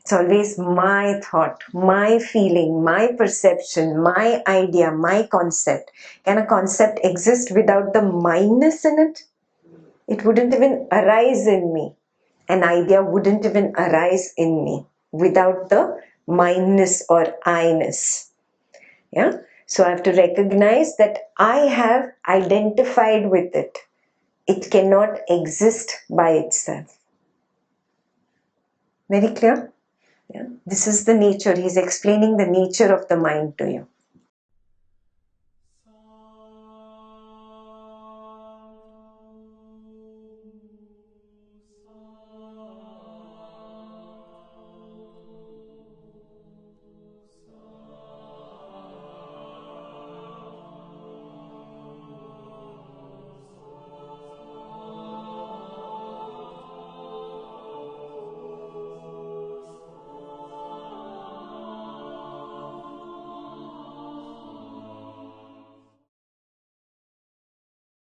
It's always my thought, my feeling, my perception, my idea, my concept. Can a concept exist without the mindness in it? It wouldn't even arise in me. An idea wouldn't even arise in me without the mindness or I-ness. Yeah. So I have to recognize that I have identified with it. It cannot exist by itself. Very clear? Yeah. This is the nature. He's explaining the nature of the mind to you.